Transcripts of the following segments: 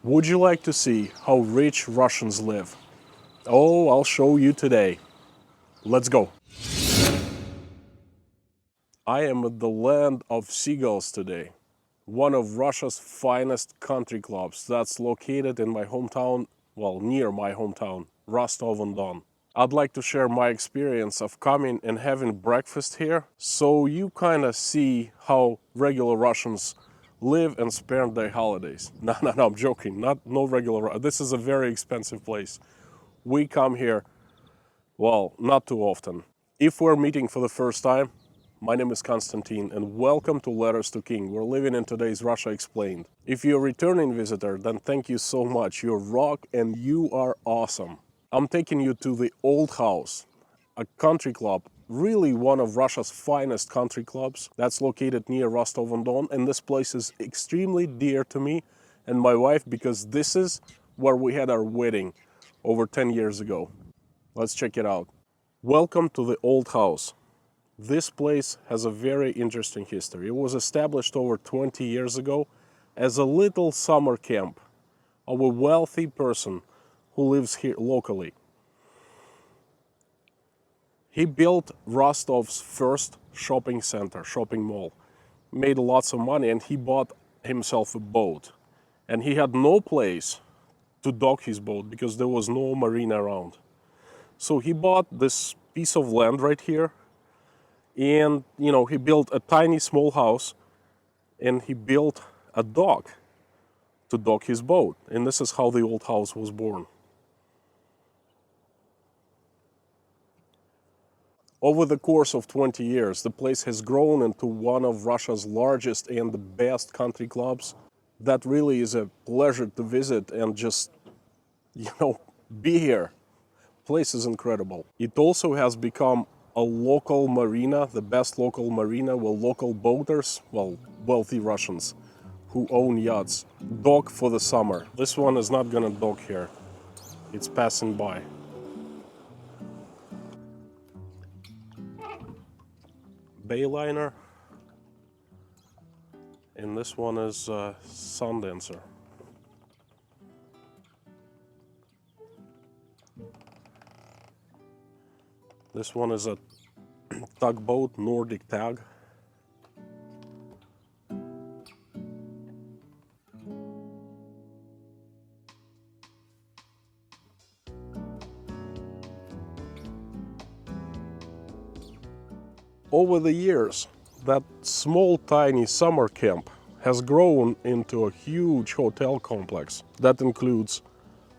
Would you like to see how rich Russians live? Oh, I'll show you today. Let's go. I am at the land of seagulls today, one of Russia's finest country clubs that's located in my hometown, well, near my hometown, Rostov-on-Don. I'd like to share my experience of coming and having breakfast here, so you kind of see how regular Russians live and spend their holidays. No, I'm joking. No regular. This is a very expensive place. We come here, well, not too often. If we're meeting for the first time, my name is Konstantin and welcome to Letters to King. We're living in today's Russia Explained. If you're a returning visitor, then thank you so much. You're rock and you are awesome. I'm taking you to the Old House, a country club, really one of Russia's finest country clubs that's located near Rostov-on-Don, and this place is extremely dear to me and my wife because this is where we had our wedding over 10 years ago. Let's check it out. Welcome to the Old House. This place has a very interesting history. It was established over 20 years ago as a little summer camp of a wealthy person who lives here locally. He built Rostov's first shopping center, shopping mall, made lots of money, and he bought himself a boat. And he had no place to dock his boat because there was no marina around. So he bought this piece of land right here, and he built a tiny small house, and he built a dock to dock his boat. And this is how the Old House was born. Over the course of 20 years, the place has grown into one of Russia's largest and the best country clubs. That really is a pleasure to visit and just, be here. Place is incredible. It also has become a local marina, the best local marina where local boaters, well, wealthy Russians who own yachts, dock for the summer. This one is not gonna dock here. It's passing by. Bayliner, and this one is Sundancer. This one is a tugboat, Nordic tag. Over the years, that small, tiny summer camp has grown into a huge hotel complex. That includes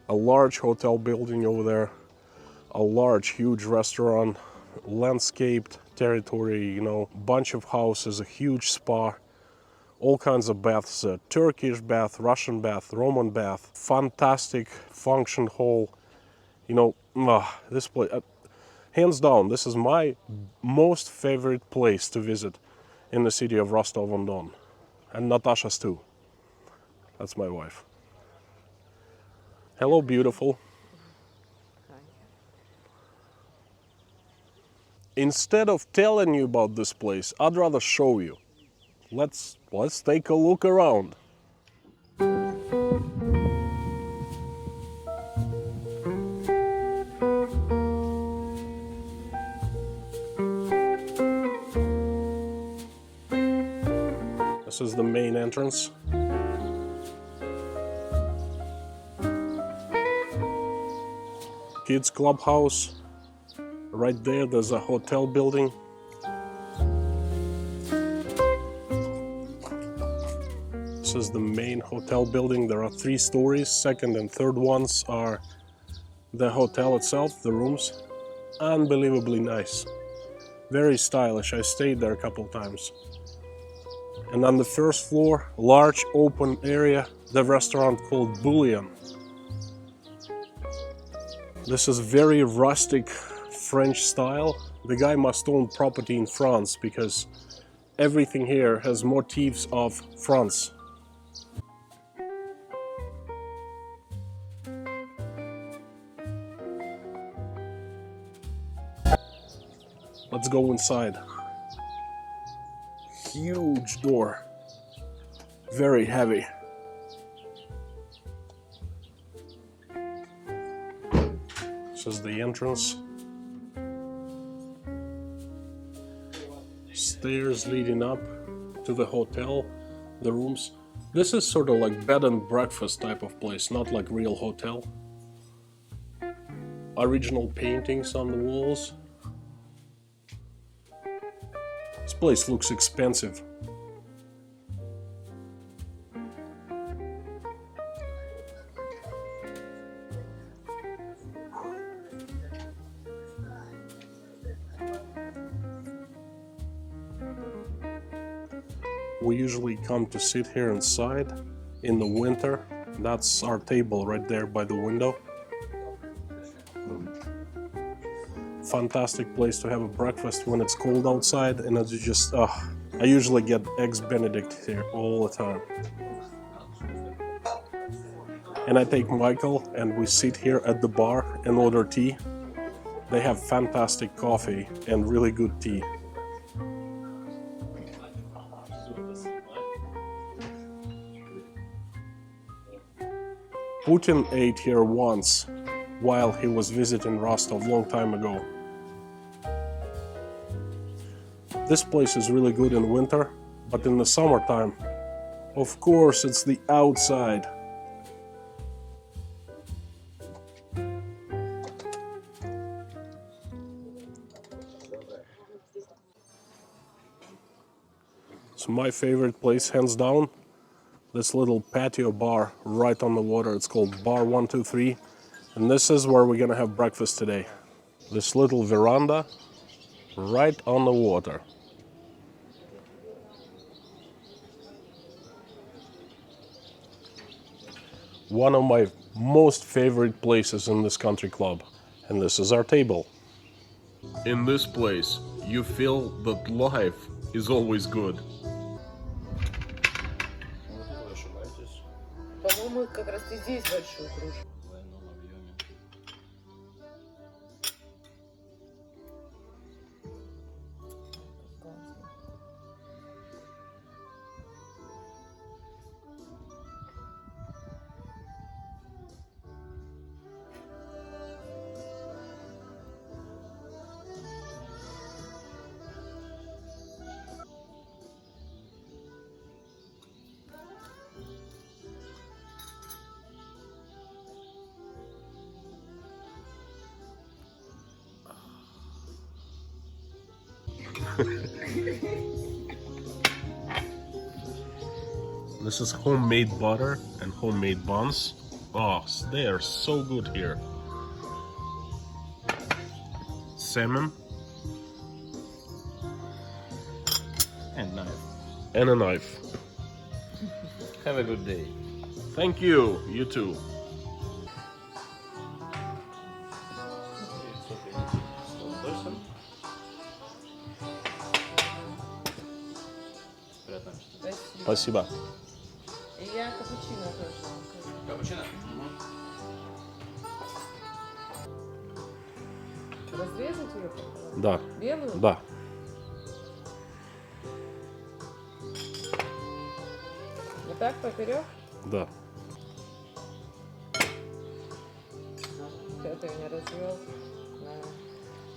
a large hotel building over there, a large, huge restaurant, landscaped territory, bunch of houses, a huge spa, all kinds of baths, a Turkish bath, Russian bath, Roman bath, fantastic function hall. This place, hands down, this is my most favorite place to visit in the city of Rostov-on-Don. And Natasha's too. That's my wife. Hello, beautiful. Instead of telling you about this place, I'd rather show you. Let's take a look around. This is the main entrance. Kids clubhouse. Right there, there's a hotel building. This is the main hotel building. There are 3 stories. Second and third ones are the hotel itself, the rooms. Unbelievably nice. Very stylish. I stayed there a couple times. And on the first floor, large open area, the restaurant called Bouillon. This is very rustic French style. The guy must own property in France because everything here has motifs of France. Let's go inside. Huge door, very heavy. This is the entrance. Stairs leading up to the hotel, the rooms. This is sort of like bed and breakfast type of place, not like real hotel. Original paintings on the walls. This place looks expensive. We usually come to sit here inside in the winter. That's our table right there by the window. Fantastic place to have a breakfast when it's cold outside, and it's just, I usually get eggs Benedict here all the time. And I take Michael and we sit here at the bar and order tea. They have fantastic coffee and really good tea. Putin ate here once while he was visiting Rostov a long time ago. This place is really good in winter, but in the summertime, of course, it's the outside. It's my favorite place, hands down. This little patio bar right on the water. It's called Bar 123, and this is where we're gonna have breakfast today. This little veranda right on the water. One of my most favorite places in this country club, and this is our table. In this place, you feel that life is always good. По-моему, как раз и здесь большую кружку. This is homemade butter and homemade buns. Oh, they are so good here. Salmon. And knife. And a knife. Have a good day. Thank you. You too. Спасибо. И я капучино тоже. Капучино? Разрезать ее пополам? Да. Белую? Да. Вот так поперек? Да. Это я не развел.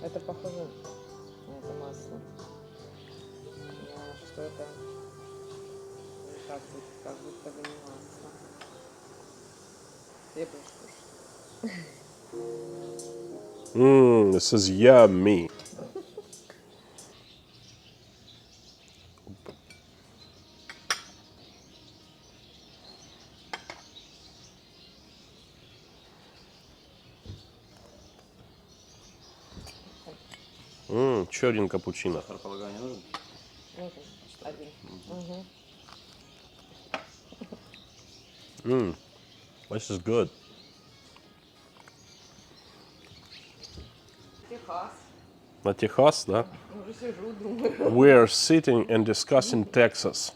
Это похоже на это масло. Но что это? Как будто бы не масло. Я буду кушать. This is yummy. Еще один капучино. Располагание не нужен? Нужен. Один. Угу. This is good. Техас. На Техас, да? Уже сижу, думаю. We are sitting and discussing Texas.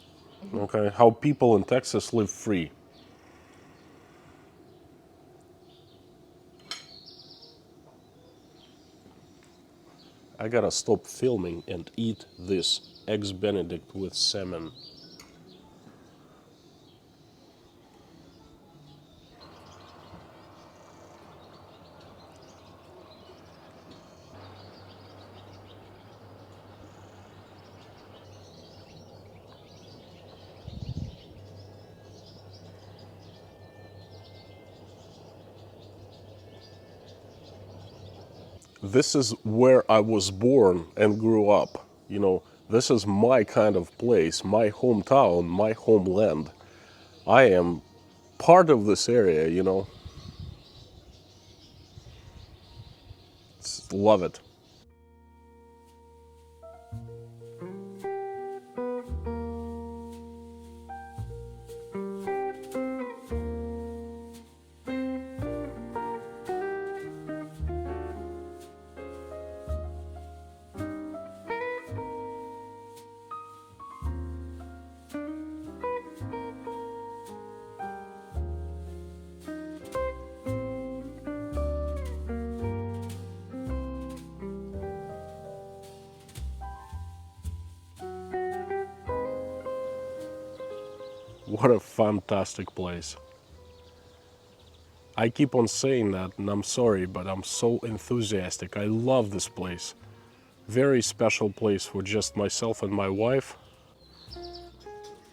Okay, how people in Texas live free. I gotta stop filming and eat this eggs Benedict with salmon. This is where I was born and grew up. You know, this is my kind of place, my hometown, my homeland. I am part of this area, you know. Love it. What a fantastic place. I keep on saying that, and I'm sorry, but I'm so enthusiastic. I love this place. Very special place for just myself and my wife.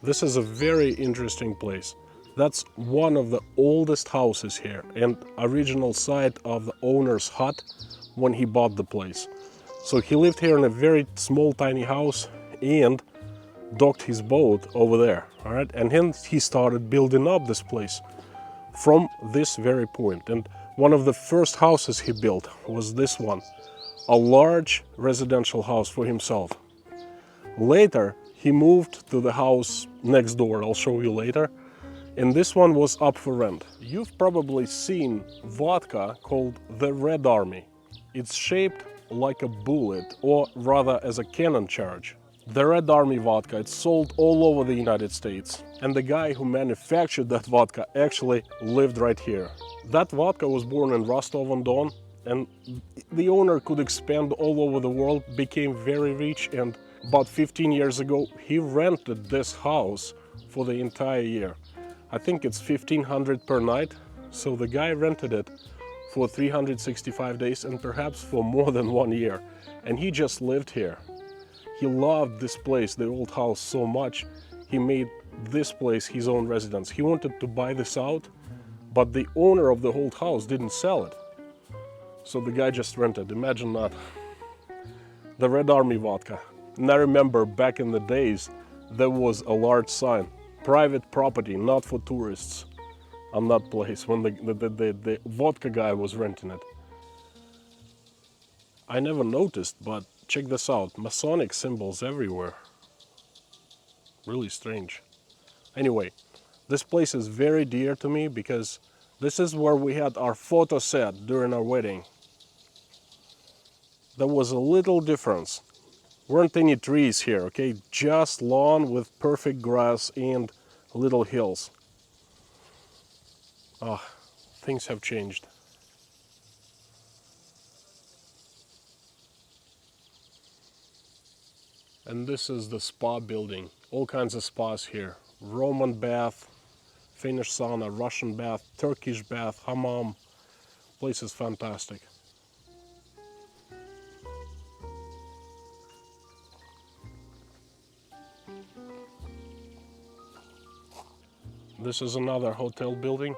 This is a very interesting place. That's one of the oldest houses here and original site of the owner's hut when he bought the place. So he lived here in a very small, tiny house and docked his boat over there, all right? And then he started building up this place from this very point. And one of the first houses he built was this one, a large residential house for himself. Later, he moved to the house next door, I'll show you later, and this one was up for rent. You've probably seen vodka called the Red Army. It's shaped like a bullet, or rather as a cannon charge. The Red Army vodka, it's sold all over the United States. And the guy who manufactured that vodka actually lived right here. That vodka was born in Rostov-on-Don, and the owner could expand all over the world, became very rich, and about 15 years ago, he rented this house for the entire year. I think it's $1,500 per night, so the guy rented it for 365 days and perhaps for more than 1 year. And he just lived here. He loved this place, the old house, so much, he made this place his own residence. He wanted to buy this out, but the owner of the old house didn't sell it. So the guy just rented. Imagine that. The Red Army vodka. And I remember back in the days, there was a large sign, private property, not for tourists, on that place when the vodka guy was renting it. I never noticed, but check this out, Masonic symbols everywhere. Really strange. Anyway, this place is very dear to me because this is where we had our photo set during our wedding. There was a little difference. Weren't any trees here, okay? Just lawn with perfect grass and little hills. Ah, things have changed. And this is the spa building. All kinds of spas here. Roman bath, Finnish sauna, Russian bath, Turkish bath, hammam. Place is fantastic. This is another hotel building.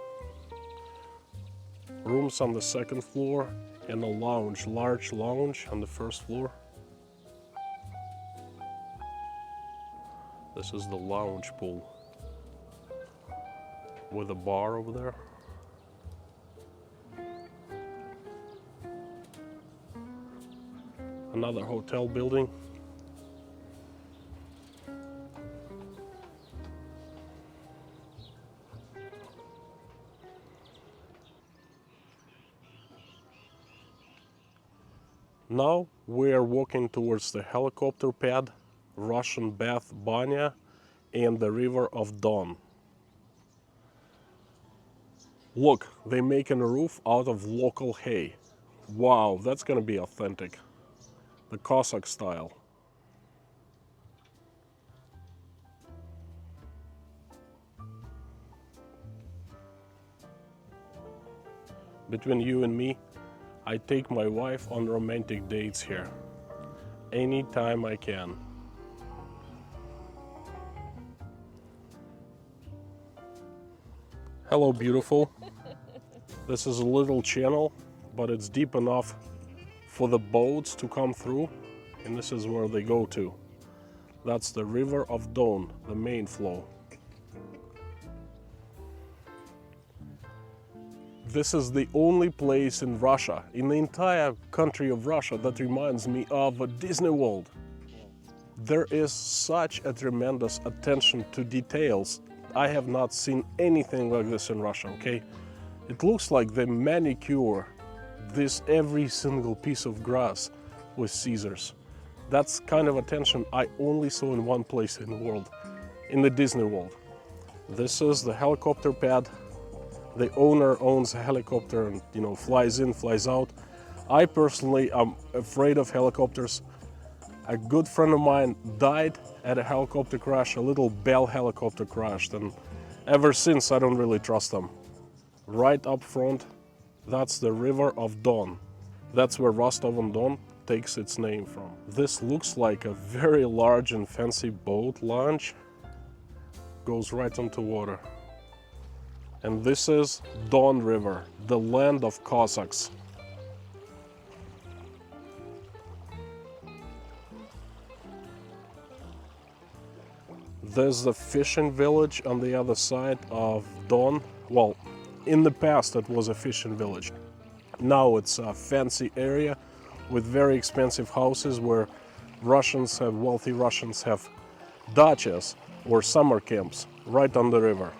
Rooms on the second floor and a lounge, large lounge on the first floor. This is the lounge pool with a bar over there. Another hotel building. Now we are walking towards the helicopter pad, Russian bath Banya, and the river of Don. Look, they're making a roof out of local hay. Wow, that's gonna be authentic. The Cossack style. Between you and me, I take my wife on romantic dates here. Anytime I can. Hello, beautiful. This is a little channel, but it's deep enough for the boats to come through, and this is where they go to. That's the River of Don, the main flow. This is the only place in Russia, in the entire country of Russia, that reminds me of a Disney World. There is such a tremendous attention to details. I have not seen anything like this in Russia, okay? It looks like they manicure this every single piece of grass with scissors. That's kind of attention I only saw in one place in the world, in the Disney World. This is the helicopter pad. The owner owns a helicopter and, you know, flies in, flies out. I personally am afraid of helicopters. A good friend of mine died at a helicopter crash, a little Bell helicopter crashed, and ever since I don't really trust them. Right up front, that's the River of Don. That's where Rostov-on-Don takes its name from. This looks like a very large and fancy boat launch. Goes right onto water. And this is Don River, the land of Cossacks. There's the fishing village on the other side of Don. Well, in the past it was a fishing village. Now it's a fancy area with very expensive houses where wealthy Russians have dachas or summer camps right on the river.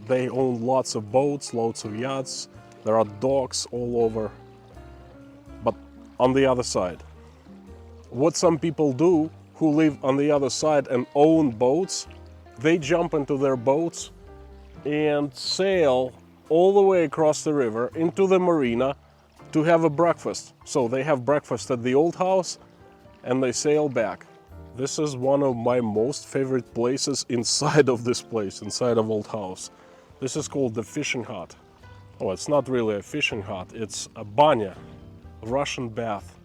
They own lots of boats, lots of yachts. There are docks all over. But on the other side, what some people do who live on the other side and own boats, they jump into their boats and sail all the way across the river into the marina to have a breakfast. So they have breakfast at the old house and they sail back. This is one of my most favorite places inside of this place, inside of old house. This is called the fishing hut. Oh, it's not really a fishing hut, it's a banya, Russian bath.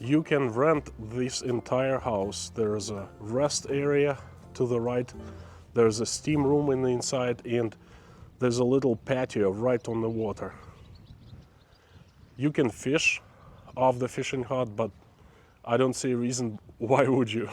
You can rent this entire house. There's a rest area to the right. There's a steam room in the inside, and there's a little patio right on the water. You can fish off the fishing hut, but I don't see a reason why would you.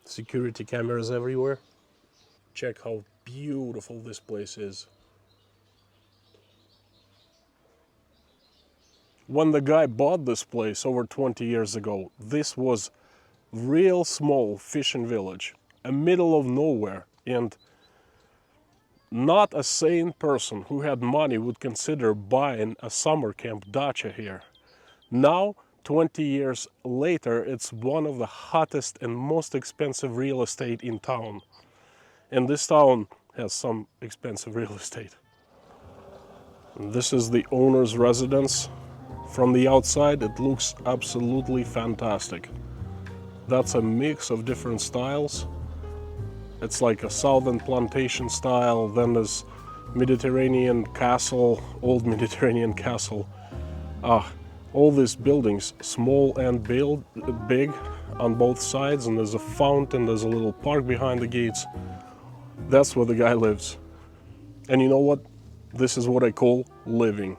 Security cameras everywhere. Check how beautiful this place is. When the guy bought this place over 20 years ago, this was real small fishing village, a middle of nowhere, and not a sane person who had money would consider buying a summer camp dacha here. Now, 20 years later, it's one of the hottest and most expensive real estate in town. And this town has some expensive real estate. And this is the owner's residence. From the outside, it looks absolutely fantastic. That's a mix of different styles. It's like a southern plantation style, then there's Mediterranean castle, old Mediterranean castle. All these buildings, small and big on both sides, and there's a fountain, there's a little park behind the gates. That's where the guy lives. And you know what? This is what I call living.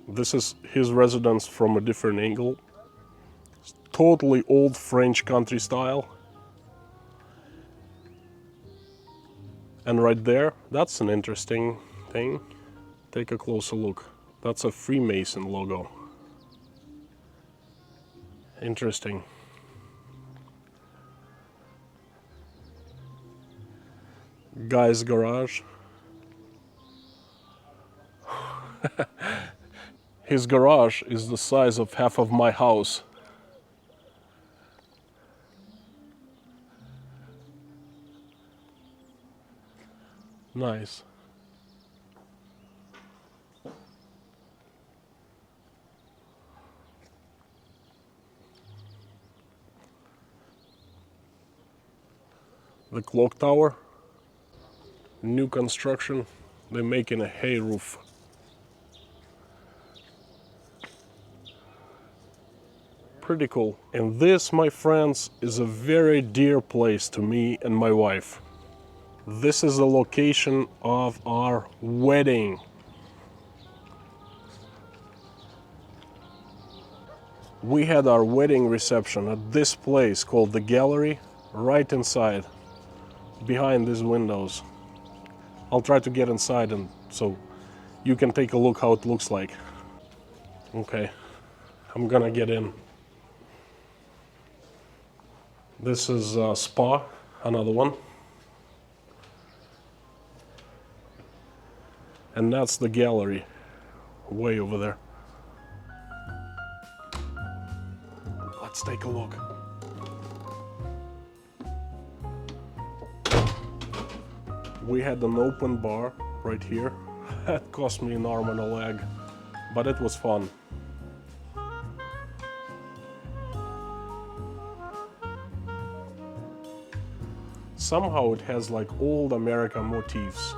This is his residence from a different angle. It's totally old French country style. And right there, that's an interesting thing. Take a closer look. That's a Freemason logo. Interesting. Guy's garage. His garage is the size of half of my house. Nice. The clock tower, new construction, they're making a hay roof. Pretty cool. And this, my friends, is a very dear place to me and my wife. This is the location of our wedding. We had our wedding reception at this place called the Gallery, right inside, behind these windows. I'll try to get inside and so you can take a look how it looks like. Okay, I'm gonna get in. This is a spa, another one. And that's the gallery, way over there. Let's take a look. We had an open bar right here. That cost me an arm and a leg, but it was fun. Somehow it has like old American motifs,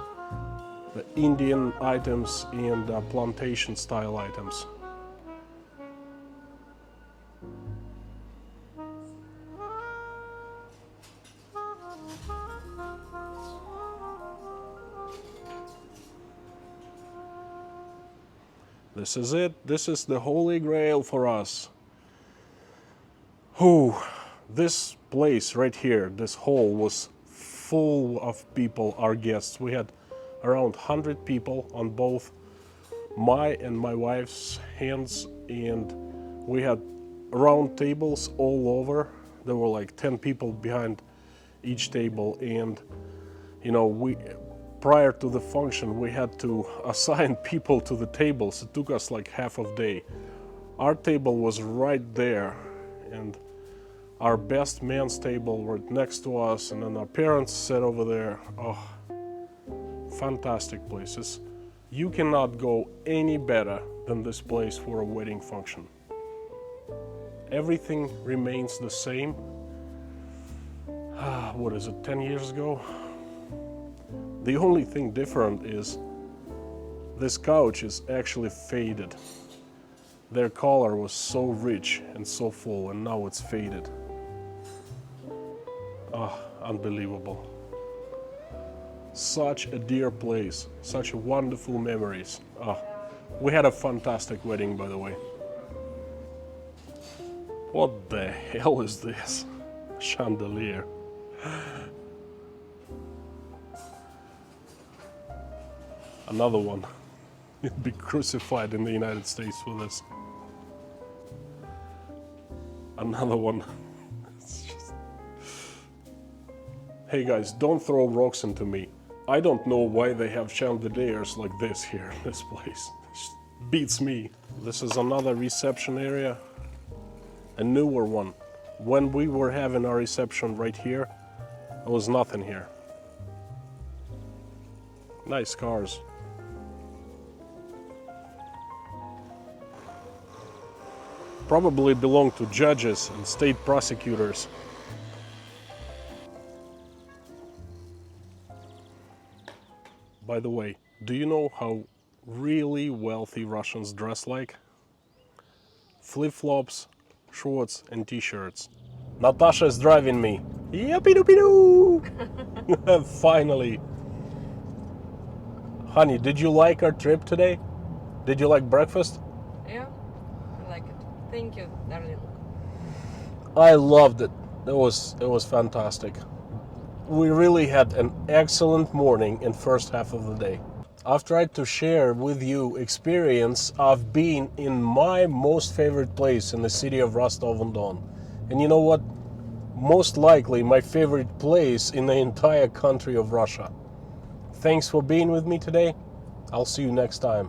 the Indian items and plantation style items. This is it. This is the holy grail for us. This place right here, this hall was full of people, our guests. We had around 100 people on both my and my wife's hands, and we had round tables all over. There were like 10 people behind each table, and you know, prior to the function we had to assign people to the tables. It took us like half a day. Our table was right there, and our best man's table right next to us, and then our parents sat over there. Oh, fantastic places. You cannot go any better than this place for a wedding function. Everything remains the same. What is it, 10 years ago? The only thing different is this couch is actually faded. Their color was so rich and so full, and now it's faded. Unbelievable. Such a dear place, such wonderful memories. We had a fantastic wedding, by the way. What the hell is this? Chandelier. Another one. You'd be crucified in the United States for this. Another one. Hey guys, don't throw rocks into me. I don't know why they have chandeliers like this here in this place. It just beats me. This is another reception area, a newer one. When we were having our reception right here, there was nothing here. Nice cars. Probably belong to judges and state prosecutors. By the way, do you know how really wealthy Russians dress like? Flip-flops, shorts and t-shirts. Natasha is driving me. Yippee-doo-doo! Finally. Honey, did you like our trip today? Did you like breakfast? Yeah, I like it. Thank you, darling. I loved it. It was fantastic. We really had an excellent morning and first half of the day. I've tried to share with you experience of being in my most favorite place in the city of Rostov-on-Don. And you know what? Most likely my favorite place in the entire country of Russia. Thanks for being with me today. I'll see you next time.